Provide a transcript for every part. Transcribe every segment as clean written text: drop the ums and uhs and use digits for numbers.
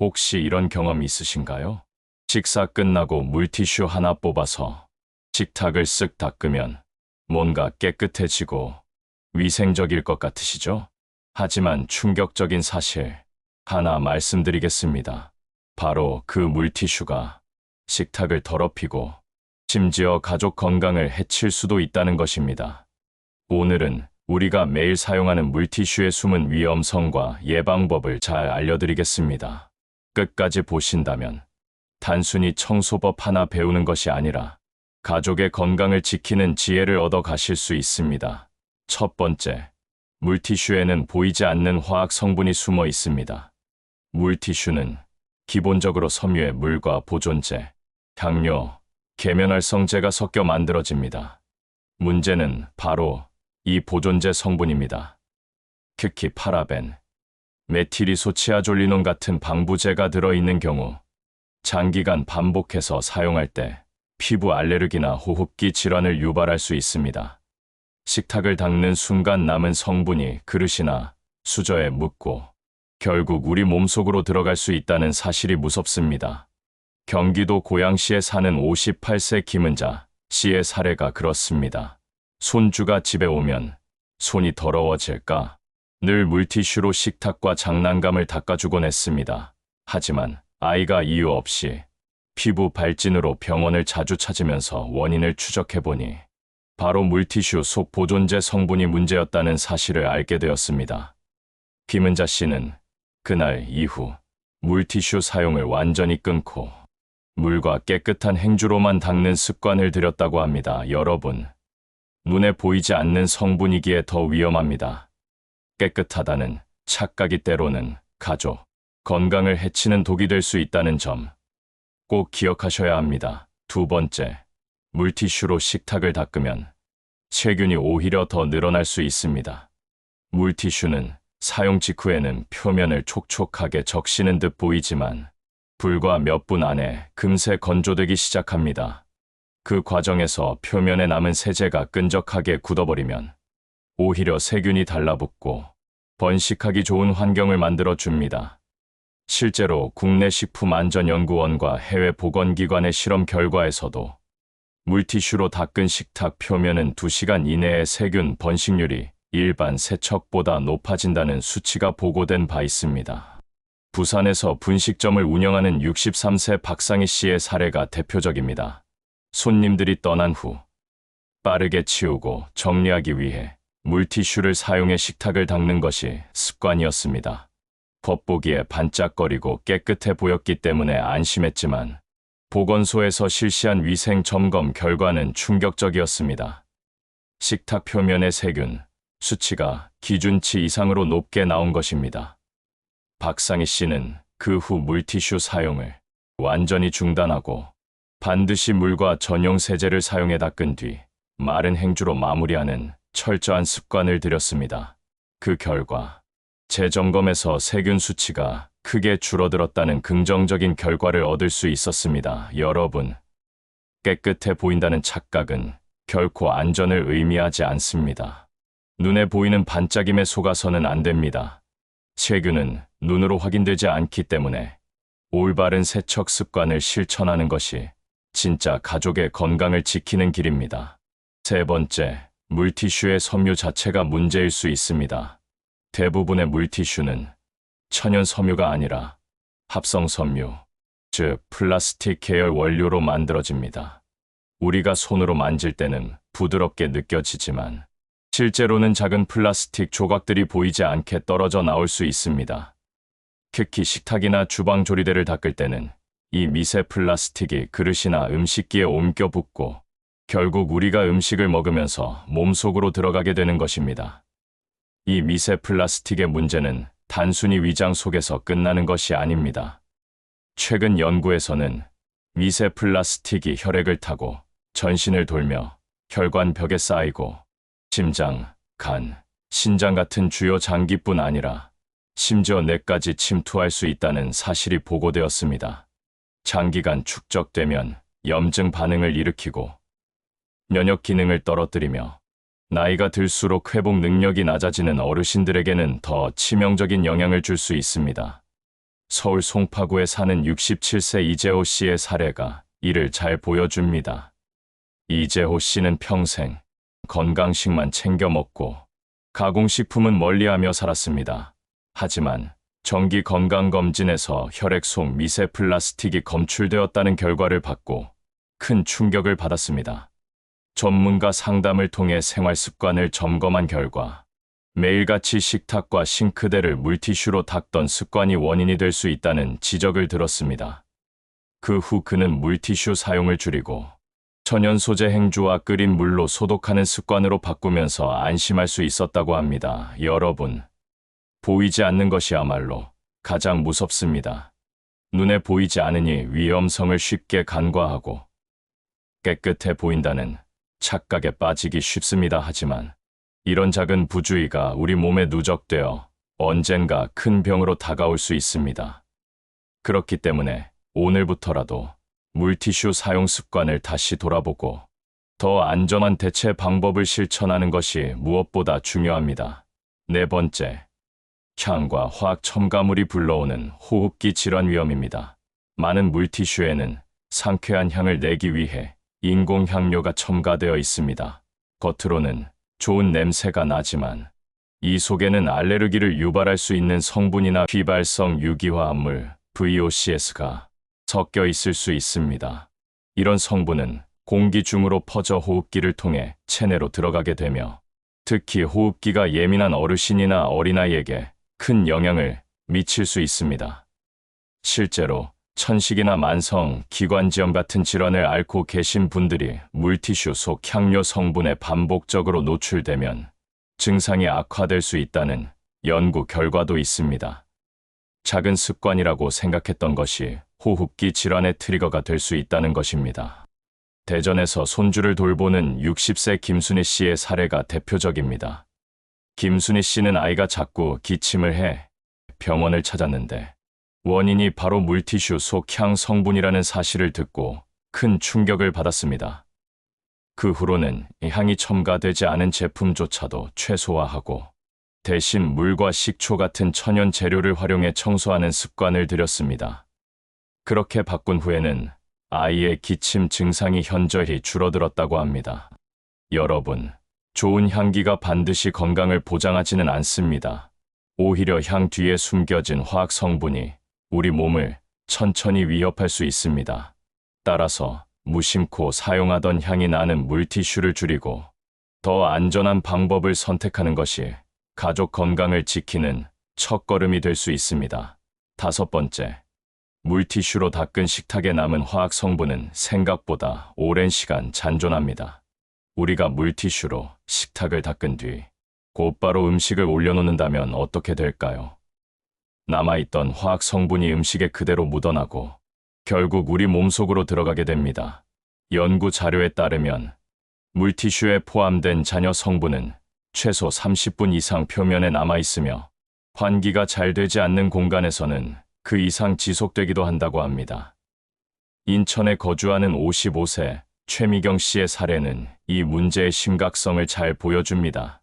혹시 이런 경험 있으신가요? 식사 끝나고 물티슈 하나 뽑아서 식탁을 쓱 닦으면 뭔가 깨끗해지고 위생적일 것 같으시죠? 하지만 충격적인 사실 하나 말씀드리겠습니다. 바로 그 물티슈가 식탁을 더럽히고 심지어 가족 건강을 해칠 수도 있다는 것입니다. 오늘은 우리가 매일 사용하는 물티슈의 숨은 위험성과 예방법을 잘 알려드리겠습니다. 끝까지 보신다면 단순히 청소법 하나 배우는 것이 아니라 가족의 건강을 지키는 지혜를 얻어 가실 수 있습니다. 첫 번째, 물티슈에는 보이지 않는 화학 성분이 숨어 있습니다. 물티슈는 기본적으로 섬유에 물과 보존제, 향료, 계면활성제가 섞여 만들어집니다. 문제는 바로 이 보존제 성분입니다. 특히 파라벤, 메틸이소치아졸리논 같은 방부제가 들어있는 경우 장기간 반복해서 사용할 때 피부 알레르기나 호흡기 질환을 유발할 수 있습니다. 식탁을 닦는 순간 남은 성분이 그릇이나 수저에 묻고 결국 우리 몸속으로 들어갈 수 있다는 사실이 무섭습니다. 경기도 고양시에 사는 58세 김은자 씨의 사례가 그렇습니다. 손주가 집에 오면 손이 더러워질까 늘 물티슈로 식탁과 장난감을 닦아주곤 했습니다. 하지만 아이가 이유 없이 피부 발진으로 병원을 자주 찾으면서 원인을 추적해보니 바로 물티슈 속 보존제 성분이 문제였다는 사실을 알게 되었습니다. 김은자 씨는 그날 이후 물티슈 사용을 완전히 끊고 물과 깨끗한 행주로만 닦는 습관을 들였다고 합니다. 여러분, 눈에 보이지 않는 성분이기에 더 위험합니다. 깨끗하다는 착각이 때로는 가족, 건강을 해치는 독이 될 수 있다는 점 꼭 기억하셔야 합니다. 두 번째, 물티슈로 식탁을 닦으면 세균이 오히려 더 늘어날 수 있습니다. 물티슈는 사용 직후에는 표면을 촉촉하게 적시는 듯 보이지만 불과 몇 분 안에 금세 건조되기 시작합니다. 그 과정에서 표면에 남은 세제가 끈적하게 굳어버리면 오히려 세균이 달라붙고 번식하기 좋은 환경을 만들어 줍니다. 실제로 국내 식품안전연구원과 해외 보건기관의 실험 결과에서도 물티슈로 닦은 식탁 표면은 2시간 이내에 세균 번식률이 일반 세척보다 높아진다는 수치가 보고된 바 있습니다. 부산에서 분식점을 운영하는 63세 박상희 씨의 사례가 대표적입니다. 손님들이 떠난 후 빠르게 치우고 정리하기 위해 물티슈를 사용해 식탁을 닦는 것이 습관이었습니다. 겉보기에 반짝거리고 깨끗해 보였기 때문에 안심했지만 보건소에서 실시한 위생 점검 결과는 충격적이었습니다. 식탁 표면의 세균 수치가 기준치 이상으로 높게 나온 것입니다. 박상희 씨는 그 후 물티슈 사용을 완전히 중단하고 반드시 물과 전용 세제를 사용해 닦은 뒤 마른 행주로 마무리하는 철저한 습관을 들였습니다. 그 결과 재점검에서 세균 수치가 크게 줄어들었다는 긍정적인 결과를 얻을 수 있었습니다. 여러분, 깨끗해 보인다는 착각은 결코 안전을 의미하지 않습니다. 눈에 보이는 반짝임에 속아서는 안 됩니다. 세균은 눈으로 확인되지 않기 때문에 올바른 세척 습관을 실천하는 것이 진짜 가족의 건강을 지키는 길입니다. 세 번째, 물티슈의 섬유 자체가 문제일 수 있습니다. 대부분의 물티슈는 천연 섬유가 아니라 합성 섬유, 즉 플라스틱 계열 원료로 만들어집니다. 우리가 손으로 만질 때는 부드럽게 느껴지지만 실제로는 작은 플라스틱 조각들이 보이지 않게 떨어져 나올 수 있습니다. 특히 식탁이나 주방 조리대를 닦을 때는 이 미세 플라스틱이 그릇이나 음식기에 옮겨 붙고 결국 우리가 음식을 먹으면서 몸속으로 들어가게 되는 것입니다. 이 미세 플라스틱의 문제는 단순히 위장 속에서 끝나는 것이 아닙니다. 최근 연구에서는 미세 플라스틱이 혈액을 타고 전신을 돌며 혈관벽에 쌓이고 심장, 간, 신장 같은 주요 장기뿐 아니라 심지어 뇌까지 침투할 수 있다는 사실이 보고되었습니다. 장기간 축적되면 염증 반응을 일으키고 면역 기능을 떨어뜨리며 나이가 들수록 회복 능력이 낮아지는 어르신들에게는 더 치명적인 영향을 줄 수 있습니다. 서울 송파구에 사는 67세 이재호 씨의 사례가 이를 잘 보여줍니다. 이재호 씨는 평생 건강식만 챙겨 먹고 가공식품은 멀리하며 살았습니다. 하지만 정기 건강검진에서 혈액 속 미세 플라스틱이 검출되었다는 결과를 받고 큰 충격을 받았습니다. 전문가 상담을 통해 생활 습관을 점검한 결과 매일같이 식탁과 싱크대를 물티슈로 닦던 습관이 원인이 될 수 있다는 지적을 들었습니다. 그 후 그는 물티슈 사용을 줄이고 천연 소재 행주와 끓인 물로 소독하는 습관으로 바꾸면서 안심할 수 있었다고 합니다. 여러분, 보이지 않는 것이야말로 가장 무섭습니다. 눈에 보이지 않으니 위험성을 쉽게 간과하고 깨끗해 보인다는 착각에 빠지기 쉽습니다. 하지만 이런 작은 부주의가 우리 몸에 누적되어 언젠가 큰 병으로 다가올 수 있습니다. 그렇기 때문에 오늘부터라도 물티슈 사용 습관을 다시 돌아보고 더 안전한 대체 방법을 실천하는 것이 무엇보다 중요합니다. 네 번째, 향과 화학 첨가물이 불러오는 호흡기 질환 위험입니다. 많은 물티슈에는 상쾌한 향을 내기 위해 인공 향료가 첨가되어 있습니다. 겉으로는 좋은 냄새가 나지만 이 속에는 알레르기를 유발할 수 있는 성분이나 비발성 유기화합물 VOCS가 섞여 있을 수 있습니다. 이런 성분은 공기 중으로 퍼져 호흡기를 통해 체내로 들어가게 되며 특히 호흡기가 예민한 어르신이나 어린아이에게 큰 영향을 미칠 수 있습니다. 실제로 천식이나 만성 기관지염 같은 질환을 앓고 계신 분들이 물티슈 속 향료 성분에 반복적으로 노출되면 증상이 악화될 수 있다는 연구 결과도 있습니다. 작은 습관이라고 생각했던 것이 호흡기 질환의 트리거가 될 수 있다는 것입니다. 대전에서 손주를 돌보는 60세 김순희 씨의 사례가 대표적입니다. 김순희 씨는 아이가 자꾸 기침을 해 병원을 찾았는데 원인이 바로 물티슈 속 향 성분이라는 사실을 듣고 큰 충격을 받았습니다. 그 후로는 향이 첨가되지 않은 제품조차도 최소화하고 대신 물과 식초 같은 천연 재료를 활용해 청소하는 습관을 들였습니다. 그렇게 바꾼 후에는 아이의 기침 증상이 현저히 줄어들었다고 합니다. 여러분, 좋은 향기가 반드시 건강을 보장하지는 않습니다. 오히려 향 뒤에 숨겨진 화학 성분이 우리 몸을 천천히 위협할 수 있습니다. 따라서 무심코 사용하던 향이 나는 물티슈를 줄이고 더 안전한 방법을 선택하는 것이 가족 건강을 지키는 첫걸음이 될 수 있습니다. 다섯 번째, 물티슈로 닦은 식탁에 남은 화학 성분은 생각보다 오랜 시간 잔존합니다. 우리가 물티슈로 식탁을 닦은 뒤 곧바로 음식을 올려놓는다면 어떻게 될까요? 남아있던 화학 성분이 음식에 그대로 묻어나고 결국 우리 몸속으로 들어가게 됩니다. 연구 자료에 따르면 물티슈에 포함된 잔여 성분은 최소 30분 이상 표면에 남아있으며 환기가 잘 되지 않는 공간에서는 그 이상 지속되기도 한다고 합니다. 인천에 거주하는 55세 최미경 씨의 사례는 이 문제의 심각성을 잘 보여줍니다.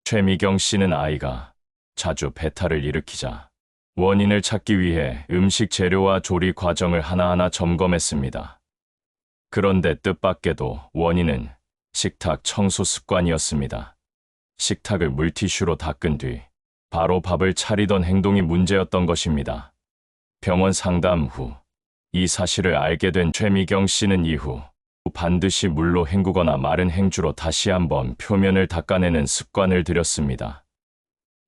최미경 씨는 아이가 자주 배탈을 일으키자 원인을 찾기 위해 음식 재료와 조리 과정을 하나하나 점검했습니다. 그런데 뜻밖에도 원인은 식탁 청소 습관이었습니다. 식탁을 물티슈로 닦은 뒤 바로 밥을 차리던 행동이 문제였던 것입니다. 병원 상담 후 이 사실을 알게 된 최미경 씨는 이후 반드시 물로 헹구거나 마른 행주로 다시 한번 표면을 닦아내는 습관을 들였습니다.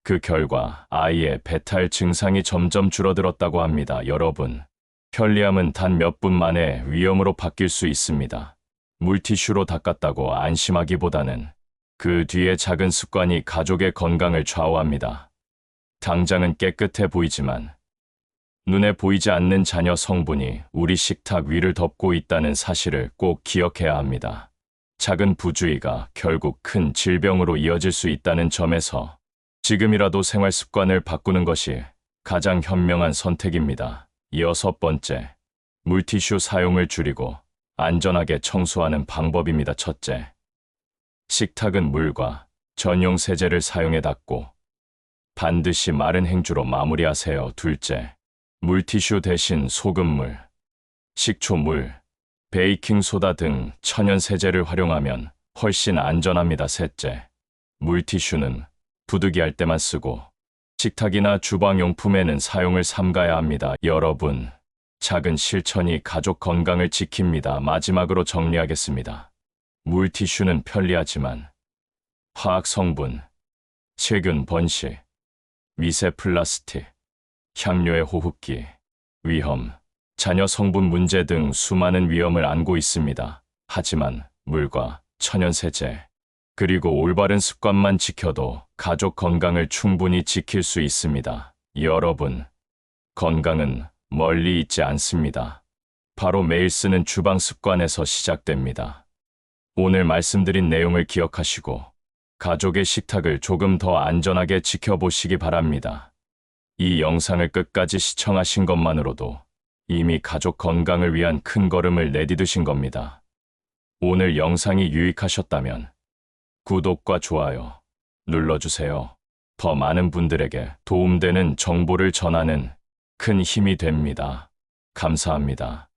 그 결과 아이의 배탈 증상이 점점 줄어들었다고 합니다. 여러분, 편리함은 단 몇 분 만에 위험으로 바뀔 수 있습니다. 물티슈로 닦았다고 안심하기보다는 그 뒤에 작은 습관이 가족의 건강을 좌우합니다. 당장은 깨끗해 보이지만 눈에 보이지 않는 잔여 성분이 우리 식탁 위를 덮고 있다는 사실을 꼭 기억해야 합니다. 작은 부주의가 결국 큰 질병으로 이어질 수 있다는 점에서 지금이라도 생활 습관을 바꾸는 것이 가장 현명한 선택입니다. 여섯 번째, 물티슈 사용을 줄이고 안전하게 청소하는 방법입니다. 첫째, 식탁은 물과 전용 세제를 사용해 닦고 반드시 마른 행주로 마무리하세요. 둘째, 물티슈 대신 소금물, 식초물, 베이킹소다 등 천연 세제를 활용하면 훨씬 안전합니다. 셋째, 물티슈는 부득이할 때만 쓰고 식탁이나 주방용품에는 사용을 삼가야 합니다. 여러분, 작은 실천이 가족 건강을 지킵니다. 마지막으로 정리하겠습니다. 물티슈는 편리하지만 화학 성분, 세균 번식, 미세 플라스틱, 향료의 호흡기, 위험, 자녀 성분 문제 등 수많은 위험을 안고 있습니다. 하지만 물과 천연 세제, 그리고 올바른 습관만 지켜도 가족 건강을 충분히 지킬 수 있습니다. 여러분, 건강은 멀리 있지 않습니다. 바로 매일 쓰는 주방 습관에서 시작됩니다. 오늘 말씀드린 내용을 기억하시고 가족의 식탁을 조금 더 안전하게 지켜보시기 바랍니다. 이 영상을 끝까지 시청하신 것만으로도 이미 가족 건강을 위한 큰 걸음을 내디디신 겁니다. 오늘 영상이 유익하셨다면 구독과 좋아요 눌러주세요. 더 많은 분들에게 도움되는 정보를 전하는 큰 힘이 됩니다. 감사합니다.